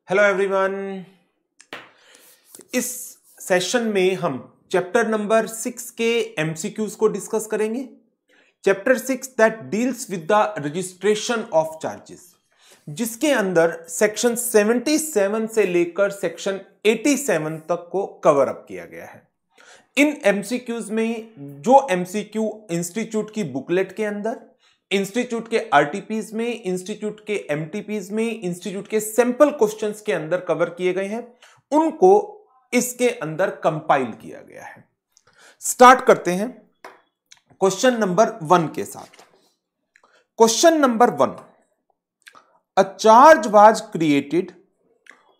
Hello everyone. इस session में हम चैप्टर नंबर 6 के एमसीक्यूज को डिस्कस करेंगे। Chapter 6 that deals with the registration of charges, जिसके अंदर सेक्शन 77 से लेकर सेक्शन 87 तक को कवर अप किया गया है। इन एमसीक्यूज में जो एमसीक्यू इंस्टीट्यूट की बुकलेट के अंदर, इंस्टीट्यूट के आरटीपीज में, इंस्टीट्यूट के एमटीपीज में, इंस्टीट्यूट के सैंपल क्वेश्चंस के अंदर कवर किए गए हैं, उनको इसके अंदर कंपाइल किया गया है। स्टार्ट करते हैं क्वेश्चन नंबर 1 के साथ। Question number 1, a charge was created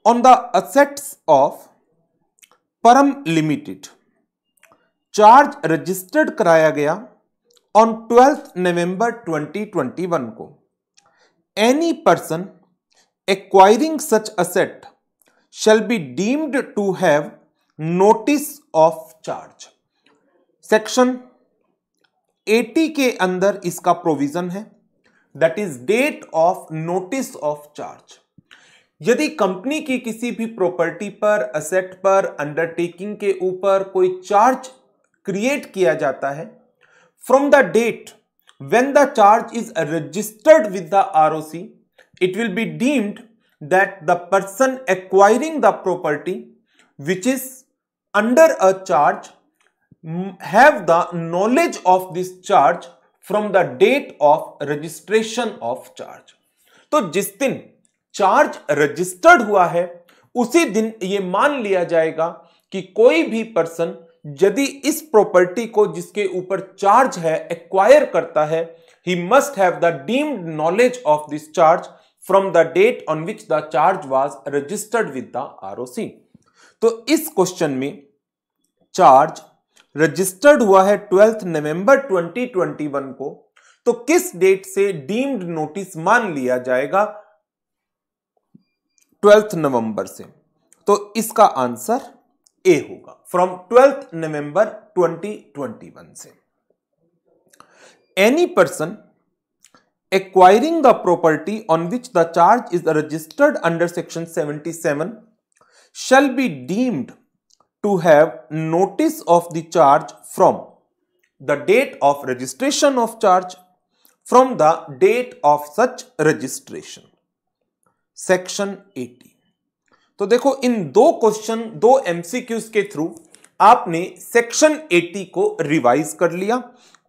on the assets of परम लिमिटेड। चार्ज रजिस्टर्ड कराया गया on 12th November 2021 को। Any person acquiring such asset shall be deemed to have notice of charge। Section 80 के अंदर इसका provision है, that is date of notice of charge. यदि company की किसी भी प्रॉपर्टी पर, असेट पर, अंडरटेकिंग के ऊपर कोई चार्ज क्रिएट किया जाता है, from the date when the charge is registered with the ROC, it will be deemed that the person acquiring the property which is under a charge have the knowledge of this charge from the date of registration of charge। तो जिस दिन charge registered हुआ है उसी दिन यह मान लिया जाएगा कि कोई भी पर्सन यदि इस प्रॉपर्टी को जिसके ऊपर चार्ज है एक्वायर करता है, he must have the deemed knowledge of this charge from the date on which the charge was registered with the ROC. तो इस क्वेश्चन में चार्ज रजिस्टर्ड हुआ है 12th नवंबर 2021 को, तो किस डेट से डीम्ड नोटिस मान लिया जाएगा? 12th नवंबर से। तो इसका आंसर ए होगा, फ्रॉम 12th नवंबर 2021 से। Any person acquiring the property on which the charge is registered under section 77 shall be deemed to have notice of the charge from the date of registration of charge from the date of such registration। Section 80। तो देखो, इन दो question, दो MCQs के through आपने section 80 को revise कर लिया।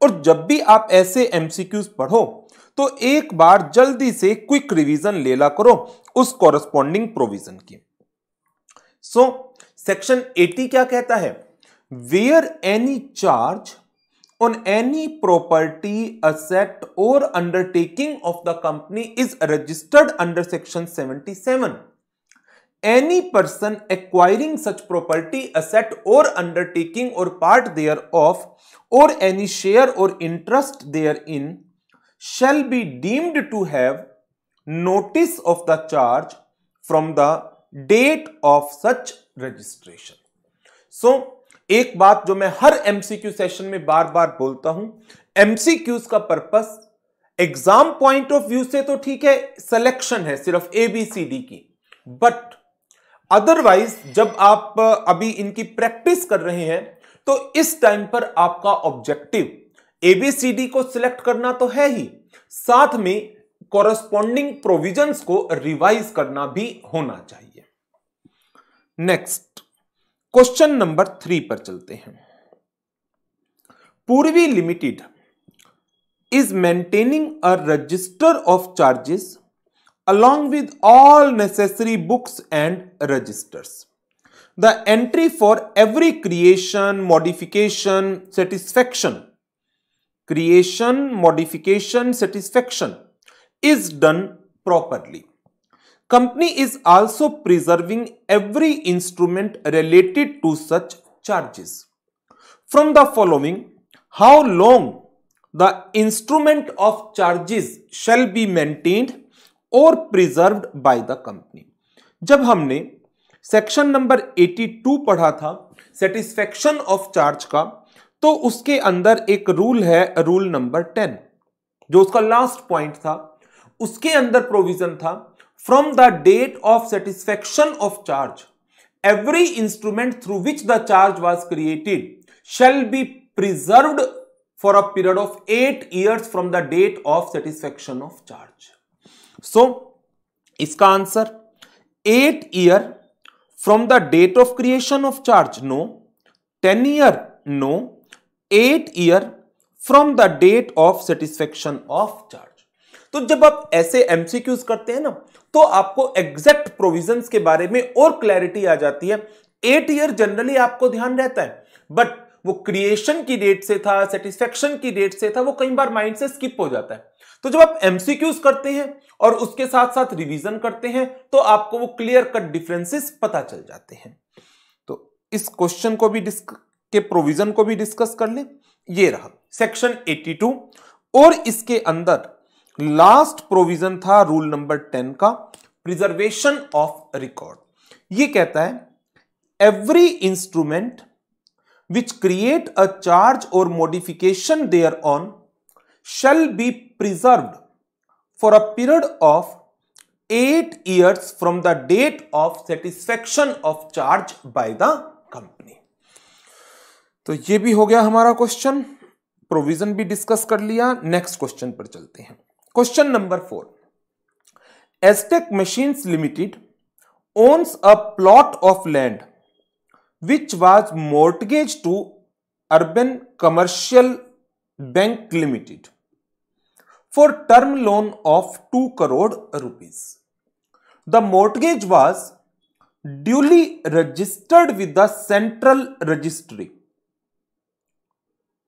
और जब भी आप ऐसे एमसीक्यूज पढ़ो तो एक बार जल्दी से क्विक रिवीजन ले ला करो उस कॉरस्पॉन्डिंग प्रोविजन की। सो सेक्शन 80 क्या कहता है? Where any charge on any property, asset or undertaking of the company is registered under section 77, any person acquiring such property, asset or undertaking or part thereof or any share or interest therein shall be deemed to have notice of the charge from the date of such registration। So, एक बात जो मैं हर MCQ session में बार बार बोलता हूं, MCQs का purpose exam point of view से तो ठीक है, सिलेक्शन है सिर्फ ABCD की, बट अदरवाइज जब आप अभी इनकी प्रैक्टिस कर रहे हैं तो इस टाइम पर आपका ऑब्जेक्टिव ABCD को सिलेक्ट करना तो है ही, साथ में कॉरस्पॉन्डिंग प्रोविजंस को रिवाइज करना भी होना चाहिए। नेक्स्ट क्वेश्चन नंबर 3 पर चलते हैं। पूर्वी limited is maintaining a resistor of charges along with all necessary books and registers। The entry for every creation, modification, satisfaction is done properly। Company is also preserving every instrument related to such charges। From the following, how long the instrument of charges shall be maintained और preserved by the company. जब हमने section number 82 पढ़ा था satisfaction of charge का, तो उसके अंदर एक रूल है, रूल नंबर 10, जो उसका लास्ट पॉइंट था। उसके अंदर प्रोविजन था from the date of satisfaction of charge, every instrument through which the charge was created shall be preserved for a period of 8 years from the date of satisfaction of charge. So, इसका answer 8 year from the date of creation of charge, no. 10 year, no. 8 year from the date of satisfaction of charge. तो जब आप ऐसे MCQs करते हैं ना, तो आपको एग्जैक्ट प्रोविजंस के बारे में और क्लैरिटी आ जाती है. 8 ईयर जनरली आपको ध्यान रहता है, बट वो क्रिएशन की डेट से था, सेटिस्फेक्शन की डेट से था, वो कई बार माइंड से स्किप हो जाता है. तो जब आप एमसीक्यूज करते हैं और उसके साथ साथ रिवीजन करते हैं, तो आपको वो क्लियर कट डिफरेंसेस पता चल जाते हैं. तो इस क्वेश्चन को भी के प्रोविजन को भी डिस्कस कर ले. ये रहा सेक्शन 82 और इसके अंदर लास्ट प्रोविजन था रूल नंबर 10 का, प्रिजर्वेशन ऑफ रिकॉर्ड. ये कहता है every instrument which create a charge or modification thereon shall be preserved for a period of 8 years from the date of satisfaction of charge by the company. तो ये भी हो गया हमारा क्वेश्चन, प्रोविजन भी डिस्कस कर लिया. नेक्स्ट क्वेश्चन पर चलते हैं. Question number 4. Aztec Machines Limited owns a plot of land which was mortgaged to Urban Commercial Bank Limited for term loan of 2 crore rupees. The mortgage was duly registered with the Central Registry.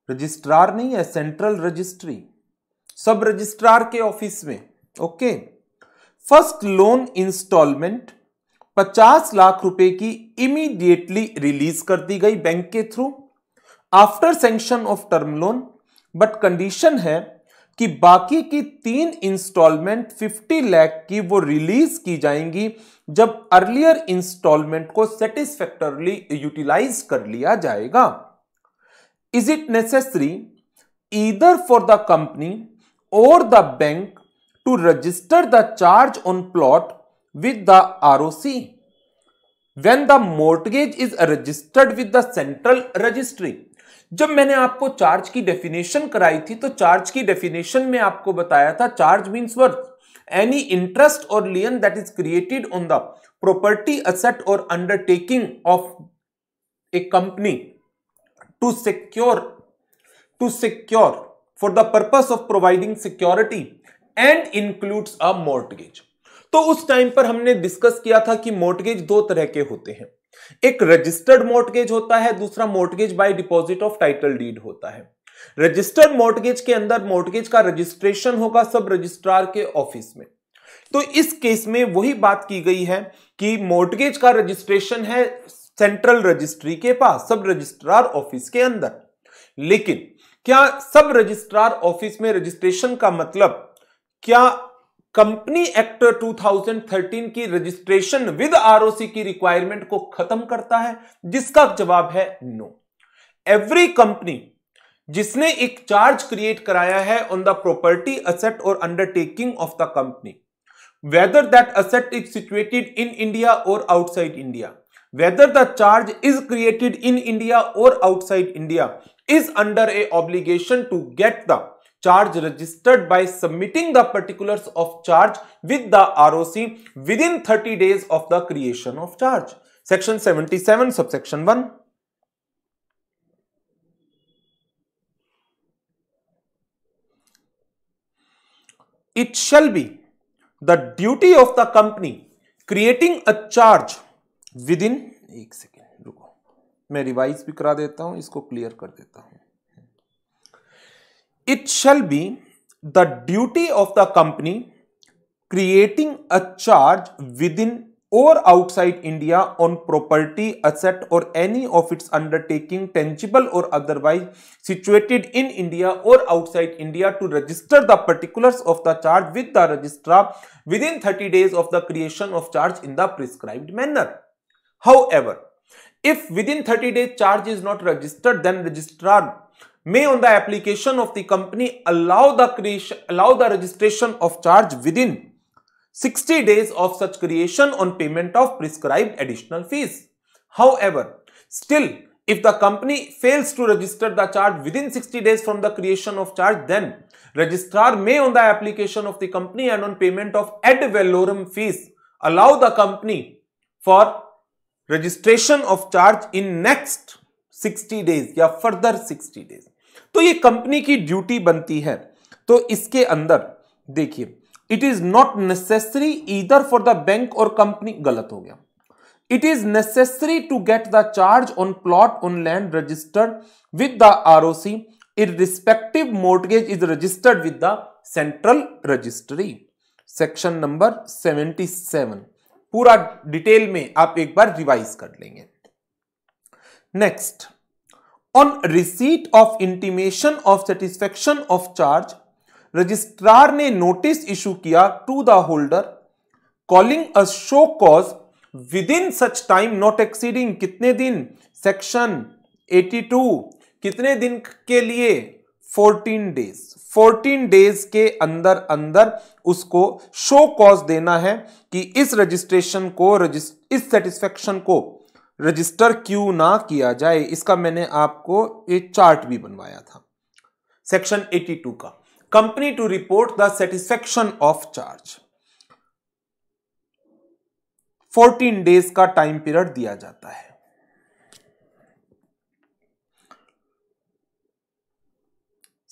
Registrar नहीं है, central registry, सब registrar के office में. Okay. First loan installment 50 lakh रुपए की immediately release कर दी गई बैंक के through after sanction of term loan, but condition है कि बाकी की 3 इंस्टॉलमेंट 50 लाख की वो रिलीज की जाएंगी जब अर्लियर इंस्टॉलमेंट को सेटिस्फैक्टरली यूटिलाइज कर लिया जाएगा. Is it necessary either for the company or the bank to register the charge on plot with the ROC when the mortgage is registered with the central registry. जब मैंने आपको charge की definition कराई थी, तो चार्ज की definition में आपको बताया था charge means worth any interest or lien that is created on the property, asset or undertaking of a company to secure for the purpose of providing security and includes a mortgage. तो उस time पर हमने discuss किया था कि mortgage 2 तरह के होते हैं. एक रजिस्टर्ड मॉर्टगेज होता है, दूसरा mortgage by deposit of title deed होता है. रजिस्टर्ड मॉर्टगेज के अंदर मॉर्टगेज का रजिस्ट्रेशन होगा सब रजिस्ट्रार के ऑफिस में. तो इस केस में वही बात की गई है कि मॉर्टगेज का रजिस्ट्रेशन है सेंट्रल रजिस्ट्री के पास, सब रजिस्ट्रार ऑफिस के अंदर. लेकिन क्या सब रजिस्ट्रार ऑफिस में रजिस्ट्रेशन का मतलब क्या कंपनी एक्ट 2013 की रजिस्ट्रेशन विद आरओसी की रिक्वायरमेंट को खत्म करता है? जिसका जवाब है नो. एवरी कंपनी जिसने एक चार्ज क्रिएट कराया है on the property, asset or undertaking of the company, whether that asset is situated in India or outside India, whether the charge is created in India or outside India, is under a obligation to get the charge registered by submitting the particulars of charge with the ROC within 30 days of the creation of charge. Section 77 subsection 1. It shall be the duty of the company creating a charge within, एक second रुको, मैं revise भी करा देता हूं, इसको clear कर देता हूं. It shall be the duty of the company creating a charge within or outside India on property, asset or any of its undertaking, tangible or otherwise situated in India or outside India, to register the particulars of the charge with the registrar within 30 days of the creation of charge in the prescribed manner. However, if within 30 days charge is not registered, then registrar may on the application of the company allow the registration of charge within 60 days of such creation on payment of prescribed additional fees. However, still, if the company fails to register the charge within 60 days from the creation of charge, then registrar may, on the application of the company and on payment of ad valorem fees, allow the company for registration of charge in next 60 days या further 60 days. तो ये company की duty बनती है. तो इसके अंदर देखिए, it is not necessary either for the bank और कंपनी, गलत हो गया. It is necessary to get the charge on plot on land registered with the ROC irrespective mortgage is registered with the central registry. Section number 77 पूरा detail में आप एक बार revise कर लेंगे. Next, on receipt of intimation of satisfaction of charge, registrar ने notice issue किया to the holder calling a show cause within such time not exceeding कितने दिन, सेक्शन 82 कितने दिन के लिए, 14 डेज. 14 डेज के अंदर अंदर उसको शो कॉज देना है कि इस रजिस्ट्रेशन को, इस सेटिस्फेक्शन को रजिस्टर क्यों ना किया जाए. इसका मैंने आपको एक चार्ट भी बनवाया था. सेक्शन 82 का, company to report the satisfaction of charge. 14 days का टाइम पीरियड दिया जाता है.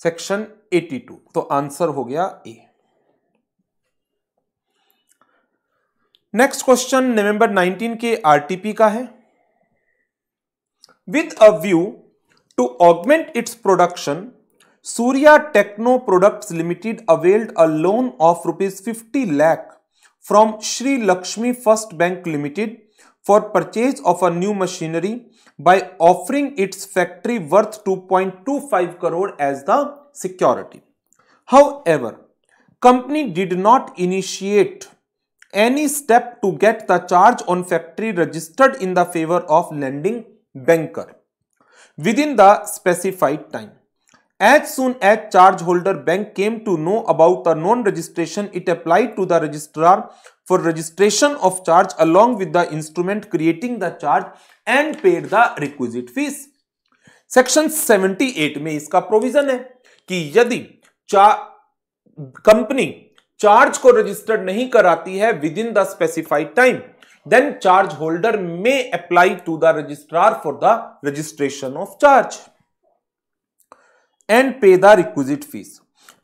सेक्शन 82, तो आंसर हो गया ए. नेक्स्ट क्वेश्चन नवंबर 19 के आरटीपी का है. With a view to augment its production, Surya Techno Products Limited availed a loan of rupees 50 lakh from Shri Lakshmi First Bank Limited for purchase of a new machinery by offering its factory worth 2.25 crore as the security. However, company did not initiate any step to get the charge on factory registered in the favor of lending banker within the specified time. As soon as charge holder bank came to know about the non-registration, it applied to the registrar for registration of charge along with the instrument creating the charge and paid the requisite fees. Section 78 में इसका provision है कि यदि company charge को registered नहीं कराती है with in the specified time, then charge holder may apply to the registrar for the registration of charge and pay the requisite fees.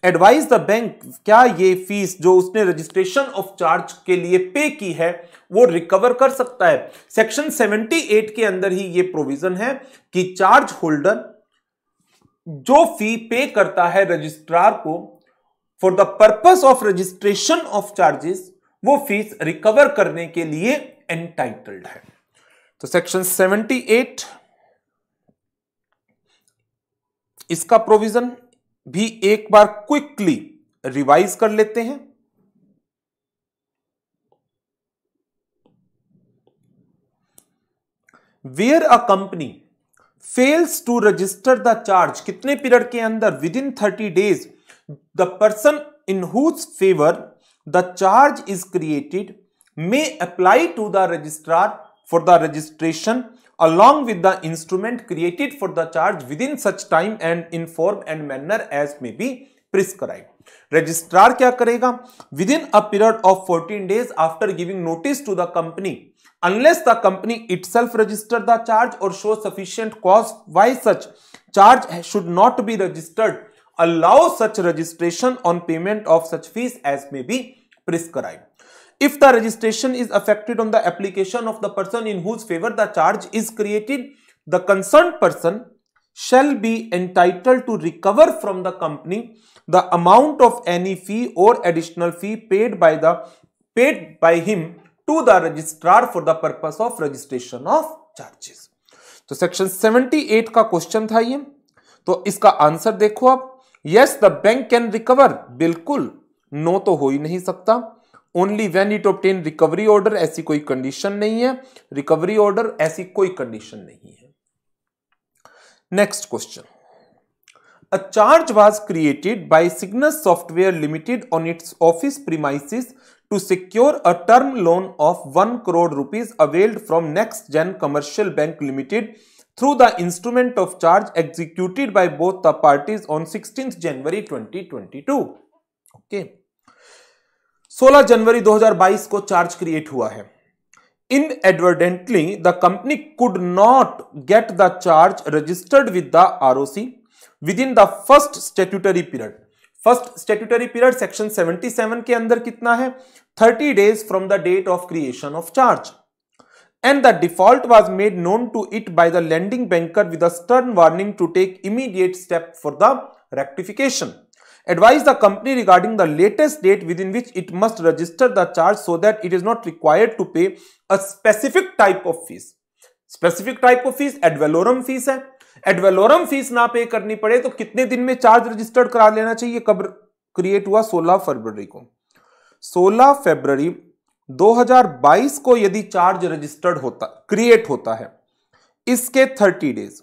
Advise the bank, क्या ये फीस जो उसने रजिस्ट्रेशन ऑफ चार्ज के लिए पे की है वो रिकवर कर सकता है. सेक्शन 78 के अंदर ही ये प्रोविजन है कि चार्ज होल्डर जो फी पे करता है रजिस्ट्रार को for the purpose of registration of charges, वो फीस रिकवर करने के लिए एंटाइटल्ड है. तो सेक्शन 78 इसका प्रोविजन भी एक बार क्विकली रिवाइज कर लेते हैं. Where a company fails to register the charge, कितने पीरियड के अंदर, within 30 days, the person in whose favour the charge is created may apply to the registrar for the registration along with the instrument created for the charge within such time and in form and manner as may be prescribed. Registrar क्या करेगा, within a period of 14 days after giving notice to the company, unless the company itself register the charge or show sufficient cause why such charge should not be registered, allow such registration on payment of such fees as may be prescribed. If the registration is affected on the application of the person in whose favor the charge is created, the concerned person shall be entitled to recover from the company the amount of any fee or additional fee paid by him to the registrar for the purpose of registration of charges. तो section 78 का question था ये. तो इसका answer देखो आप. Yes the bank can recover, बिल्कुल. No तो हो ही नहीं सकता. Only when it obtain recovery order, ऐसी कोई कंडीशन नहीं है. रिकवरी ऑर्डर ऐसी कोई कंडीशन नहीं है. Next question. a charge was created by Cygnus Software Limited on its office premises to secure a term loan of 1 crore rupees availed from Next Gen Commercial Bank Limited through the instrument of charge executed by both the parties on 16th January 2022. Okay. 16 जनवरी 2022 को charge create हुआ है. Inadvertently, the company could not get the charge registered with the ROC within the first statutory period. First statutory period section 77 के अंदर कितना है? 30 days from the date of creation of charge. And the default was made known to it by the lending banker with a stern warning to take immediate step for the rectification. Advise the company regarding the latest date within which it must register the charge so that it is not required to pay a specific type of fees. Specific type of fees ad valorem fees है. Ad valorem fees ना पे करनी पड़े तो कितने दिन में charge registered करा लेना चाहिए? कब क्रिएट हुआ? 16 फरवरी को. 16 फरवरी 2022 को यदि चार्ज रजिस्टर्ड होता, क्रिएट होता है, इसके 30 डेज,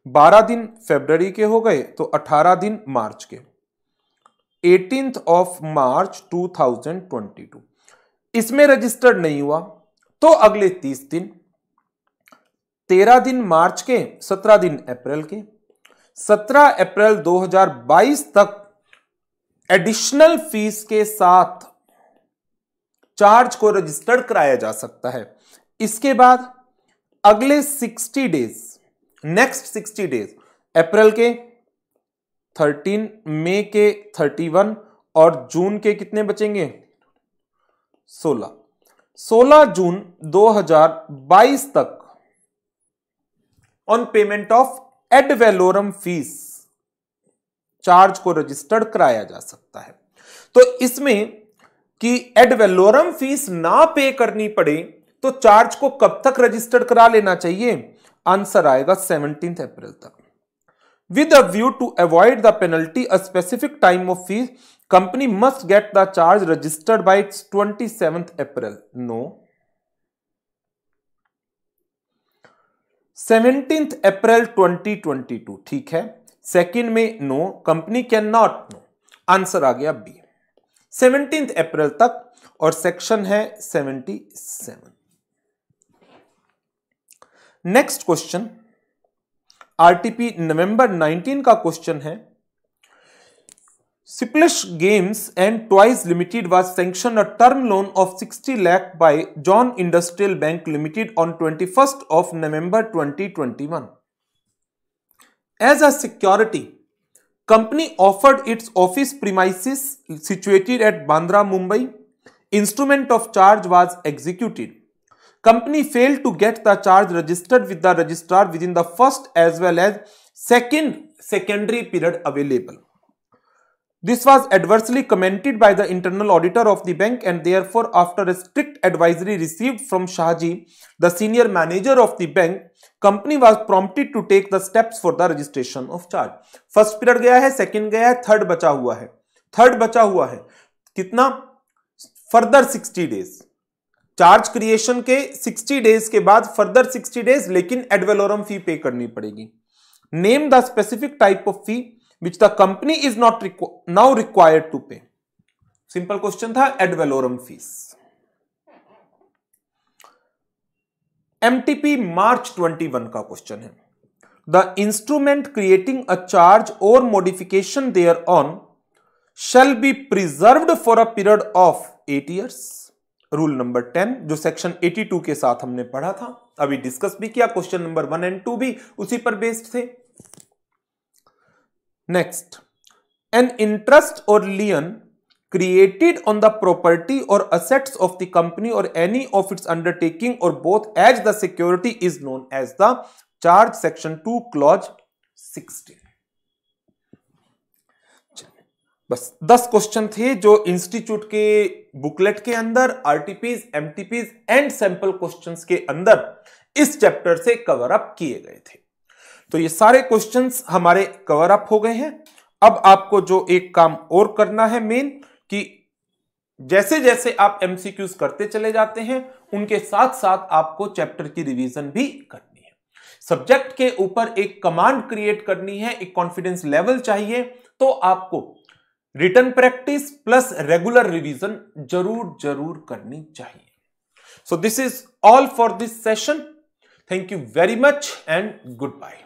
12 दिन फरवरी के हो गए तो 18 दिन मार्च के, 18th of March 2022. इसमें रजिस्टर्ड नहीं हुआ तो अगले 30 दिन, 13 दिन मार्च के, 17 दिन अप्रैल के, 17 अप्रैल 2022 तक एडिशनल फीस के साथ चार्ज को रजिस्टर्ड कराया जा सकता है. इसके बाद अगले 60 डेज, नेक्स्ट 60 डेज, अप्रैल के 13, मई के 31 और जून के कितने बचेंगे? 16. 16 जून 2022 तक on payment of add valorem fees charge को रजिस्टर्ड कराया जा सकता है. तो इसमें कि एड वैलोरम फीस ना पे करनी पड़े तो चार्ज को कब तक रजिस्टर्ड करा लेना चाहिए? आंसर आएगा 17 अप्रैल तक. With a view to avoid the penalty, a specific time of fees, company must get the charge registered by its 27th April. No. 17th April 2022. ठीक है. सेकेंड में no, company can not. No. Answer आ गया B. 17th अप्रैल तक और section है 77. Next question RTP नवंबर 19 का question है. Splish Games and Toys Limited was sanctioned a term loan of 60 lakh by John Industrial Bank Limited on 21st of November 2021. As a security, company offered its office premises situated at Bandra, Mumbai. Instrument of charge was executed. Company failed to get the charge registered with the registrar within the first as well as secondary period available. This was adversely commented by the internal auditor of the bank, and therefore after a strict advisory received from Shahji, the senior manager of the bank, company was prompted to take the steps for the registration of charge. First period गया है, second गया है, third बचा हुआ है. Third बचा हुआ है कितना? Further 60 days. चार्ज क्रिएशन के 60 डेज के बाद फर्दर 60 डेज, लेकिन एड वैलोरम फी पे करनी पड़ेगी. Name the specific type of fee which the company is not now required to pay. Simple question था, ad valorem fees. MTP March 21 का question है. The instrument creating a charge or modification thereon shall be preserved for a period of 8 years. Rule number 10 जो section 82 के साथ हमने पढ़ा था, अभी डिस्कस भी किया. क्वेश्चन नंबर 1 एंड 2 भी उसी पर बेस्ड थे. Next, an interest or लियन created on the property or assets of the company or any of its undertaking or both as the security is known as the charge. section 2 clause 16. बस 10 question थे जो institute के booklet के अंदर RTPs, एमटीपीज and sample questions के अंदर इस chapter से कवर अप किए गए थे. तो ये सारे क्वेश्चंस हमारे कवर अप हो गए हैं. अब आपको जो एक काम और करना है मेन, कि जैसे जैसे आप एमसीक्यूज करते चले जाते हैं उनके साथ साथ आपको चैप्टर की रिवीजन भी करनी है. सब्जेक्ट के ऊपर एक कमांड क्रिएट करनी है, एक कॉन्फिडेंस लेवल चाहिए, तो आपको written practice plus regular revision जरूर करनी चाहिए। So this is all for this session. Thank you very much and good bye.